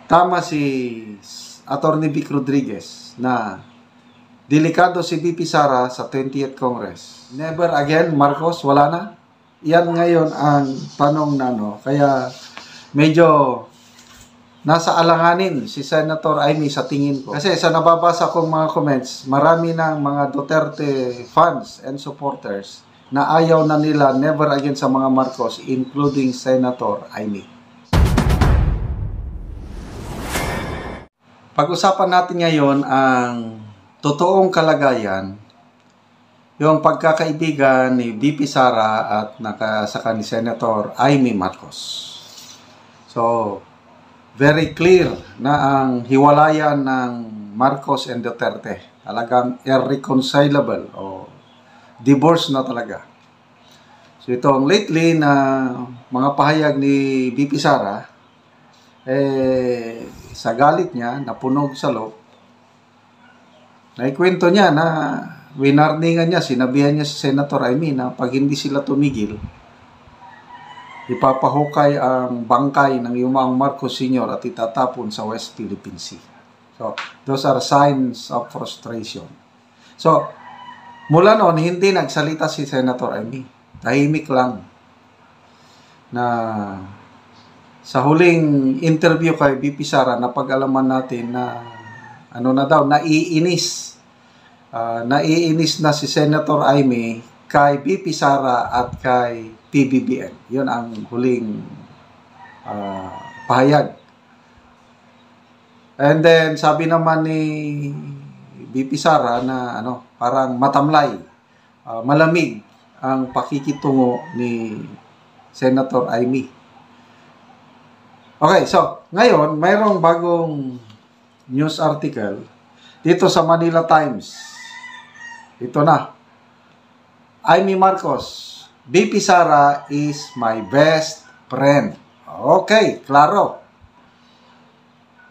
tama si Attorney Vic Rodriguez na delikado si VP Sara sa 20th Congress. Never again, Marcos, wala na. Yan ngayon ang tanong na kaya medyo nasa alanganin si Senator Amy sa tingin ko. Kasi sa nababasa kong mga comments, marami ng mga Duterte fans and supporters na ayaw na nila never again sa mga Marcos, including Senator Amy. Pag-usapan natin ngayon ang totoong kalagayan, yung pagkakaibigan ni VP Sara at saka ni Senator Amy Marcos. So, very clear na ang hiwalayan ng Marcos and Duterte. Talagang irreconcilable o divorce na talaga. So, itong lately na mga pahayag ni VP Sara, sa galit niya, napunog sa loob. Naikwento niya na winarningan niya, sinabihan niya si Senator Amy na pag hindi sila tumigil, ipapahukay ang bangkay ng Yumang Marcos Sr. at itatapon sa West Philippine Sea. So, those are signs of frustration. So, mula noon, hindi nagsalita si Senator Amy. Tahimik lang. Na sa huling interview kay VP Sara, napag-alaman natin na naiinis. Naiinis na si Senator Amy kay VP Sara at kay PBBM. Yun ang huling pahayag. And then, sabi naman ni VP Sara na parang matamlay, malamig ang pakikitungo ni Senator Amy. Okay, so, ngayon, mayroong bagong news article dito sa Manila Times. Ito na. Amy Marcos, VP Sara is my best friend. Okay, klaro.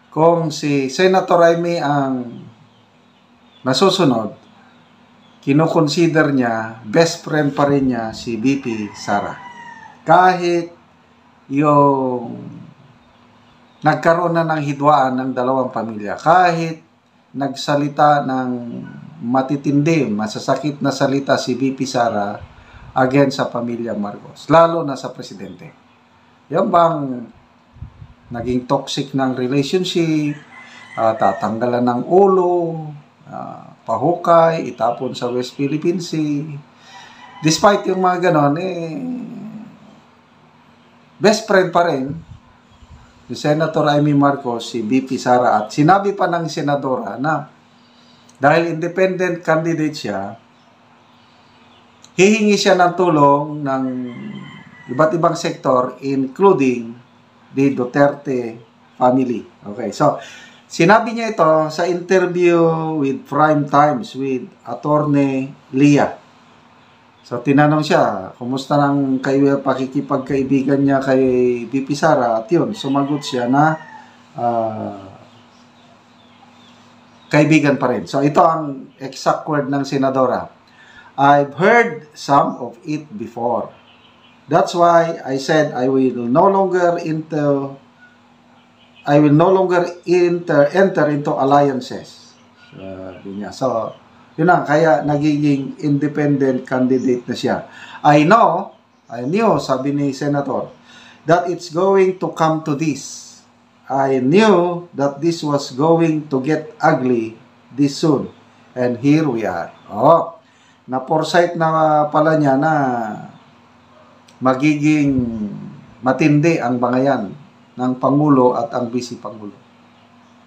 Kung si Senator Amy ang nasusunod, kinoconsider niya, best friend pa rin niya si VP Sara. Kahit yung nagkaroon na ng hidwaan ng dalawang pamilya, kahit nagsalita ng matitindi, masasakit na salita si VP Sara against sa pamilya Marcos, lalo na sa presidente. Yan bang naging toxic ng relationship, tatanggalan ng ulo, pahukay, itapon sa West Philippine Sea. Despite yung mga ganon, best friend pa rin si Senator Amy Marcos, si VP Sara. At sinabi pa ng senadora na dahil independent candidate siya, hihingi siya ng tulong ng iba't ibang sektor, including the Duterte family. Okay, so sinabi niya ito sa interview with Prime Times with Attorney Leah. So, tinanong siya, kumusta nang pakikipagkaibigan niya kay VP Sara? At yun, sumagot siya na kaibigan pa rin. So, ito ang exact word ng senadora. I've heard some of it before. That's why I said I will no longer enter into alliances. So, yun na, kaya nagiging independent candidate na siya. I knew, sabi ni Senator, that it's going to come to this. I knew that this was going to get ugly this soon. And here we are. Na-foresight na pala niya na magiging matindi ang bangayan ng Pangulo at ang Vice Pangulo.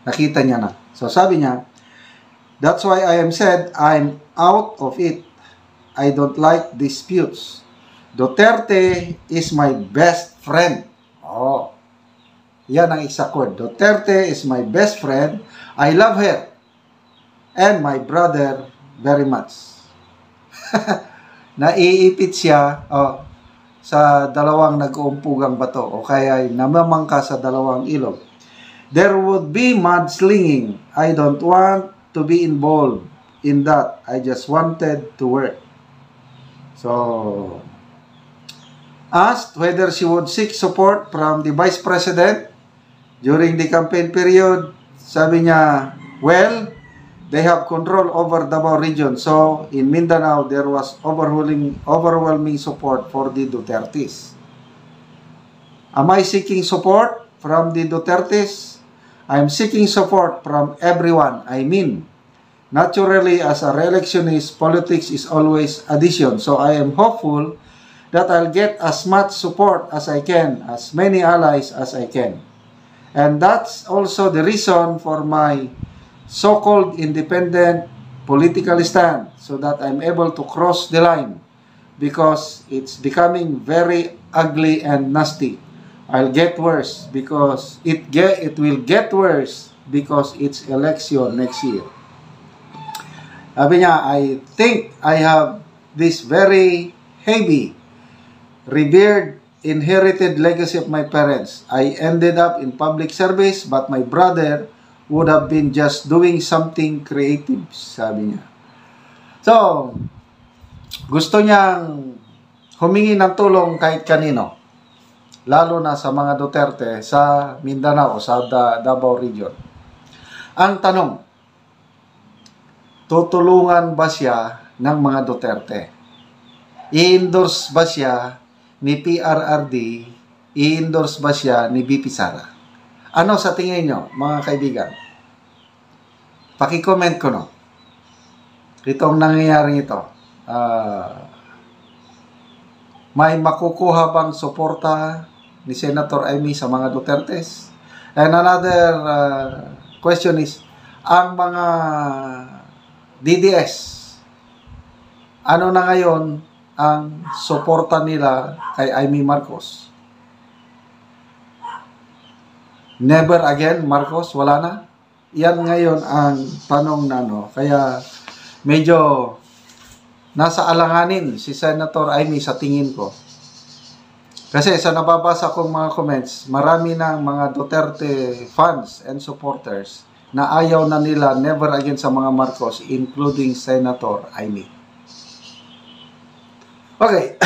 Nakita niya na. So sabi niya, that's why I am said I'm out of it. I don't like disputes. Duterte is my best friend. Yan ang exact word. Duterte is my best friend. I love her. And my brother very much. Naiipit siya sa dalawang nag-uumpugang bato o kaya namamangka sa dalawang ilog. There would be mudslinging. I don't want to be involved in that. I just wanted to work. So, asked whether she would seek support from the Vice President, During the campaign period, sabi niya, well, they have control over Davao region. So, in Mindanao, there was overwhelming support for the Dutertes. Am I seeking support from the Dutertes? I am seeking support from everyone. I mean, naturally, as a re-electionist, politics is always addition. So, I am hopeful that I'll get as much support as I can, as many allies as I can. And that's also the reason for my so-called independent political stand, so that I'm able to cross the line, because it's becoming very ugly and nasty. I'll get worse because it will get worse because it's election next year. Sabi niya, I think I have this very heavy, revered, inherited legacy of my parents. I ended up in public service, but my brother would have been just doing something creative, sabi niya. So, gusto niyang humingi ng tulong kahit kanino, lalo na sa mga Duterte sa Mindanao, sa Davao region. Ang tanong, tutulungan ba siya ng mga Duterte? I-endorse ba siya ni PRRD, i-endorse ba siya ni BP Sara? Ano sa tingin nyo, mga kaibigan? Paki-comment ko, no? Itong nangyayari ito. May makukuha bang suporta ni Senator Amy sa mga Dutertes? And another question is, ang mga DDS, ano na ngayon ang suporta nila kay Amy Marcos? Never again, Marcos? Wala na? Yan ngayon ang tanong na, no? Kaya medyo nasa alanganin si Senator Amy sa tingin ko. Kasi sa nababasa kong mga comments, marami ng mga Duterte fans and supporters na ayaw na nila never again sa mga Marcos, including Senator Amy. Okay,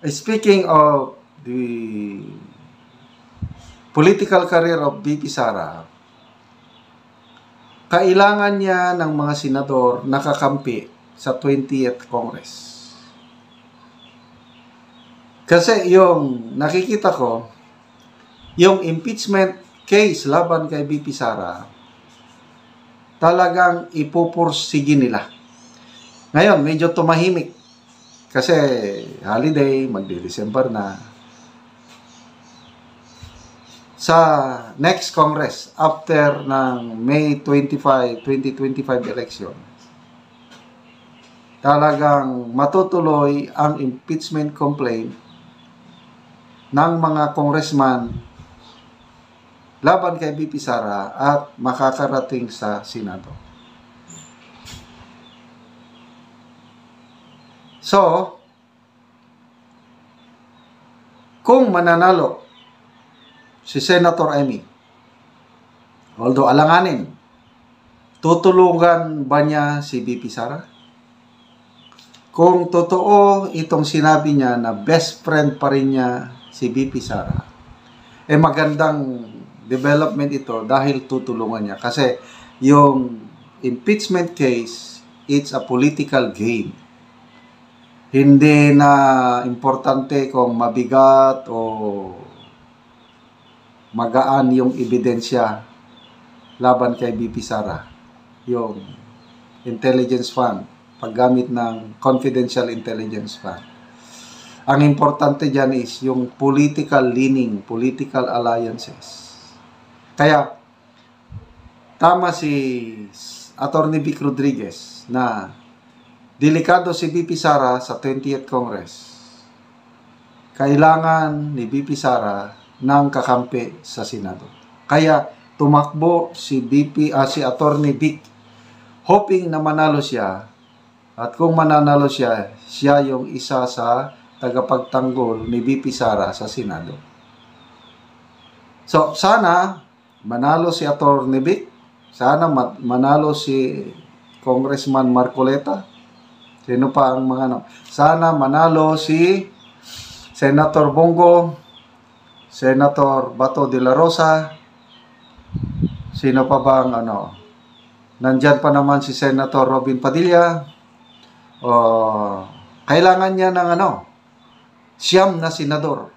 speaking of the political career of BP Sara, kailangan niya ng mga senador nakakampi sa 20th Congress. Kasi yung nakikita ko, yung impeachment case laban kay BP Sara, talagang ipupursige nila. Ngayon, medyo tumahimik. Kasi holiday, magdi-December na. Sa next Congress, after ng May 25, 2025 election, talagang matutuloy ang impeachment complaint ng mga congressman laban kay BP Sara at makakarating sa Senado. So, kung mananalo si Senator Amy, although alanganin, tutulungan ba niya si BP Sara? Kung totoo itong sinabi niya na best friend pa rin niya si BP Sara, magandang development ito dahil tutulungan niya. Kasi yung impeachment case, it's a political game. Hindi na importante kung mabigat o magaan yung ebidensya laban kay BP Sara. Yung intelligence fund, paggamit ng confidential intelligence fund. Ang importante dyan is yung political leaning, political alliances. Kaya, tama si Atty. Vic Rodriguez na delikado si BP Sara sa 20th Congress. Kailangan ni BP Sara ng kakampi sa Senado. Kaya tumakbo si Atty. Vic, hoping na manalo siya. At kung mananalo siya, siya yung isa sa tagapagtanggol ni BP Sara sa Senado. So, sana manalo si Atty. Vic, sana manalo si Congressman Marcoleta. Sino pa ang mga Sana manalo si Senator Bongo, Senator Bato de la Rosa. Sino pa bang nandyan pa naman si Senator Robin Padilla. Kailangan niya ng siyam na senador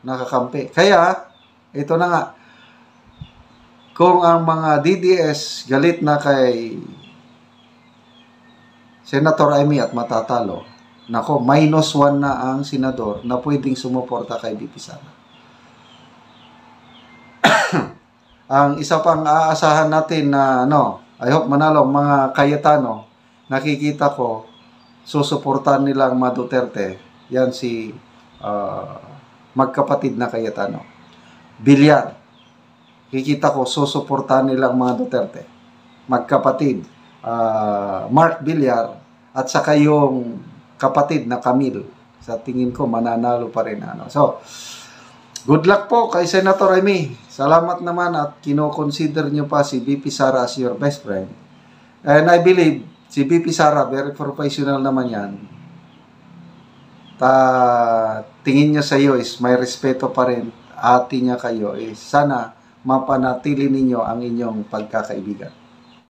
nakakampi. Kaya, ito na nga, kung ang mga DDS galit na kay Senator Amy at matatalo, nako, -1 na ang senador na pwedeng sumuporta kay BP Sara. Ang isa pang aasahan natin na I hope manalo mga Cayetano, nakikita ko susuportahan nilang mga Duterte. Yan si magkapatid na Cayetano. Villar, kikita ko susuportahan nilang mga Duterte. Magkapatid, Mark Villar, at saka yung kapatid na Camille. Sa tingin ko mananalo pa rin. So, good luck po kay Senator Amy. Salamat naman at kino-consider nyo pa si BP Sara as your best friend. And I believe si BP Sara, very professional naman yan. Tingin niya sa iyo is may respeto pa rin. Ati niya kayo is sana mapanatili ninyo ang inyong pagkakaibigan.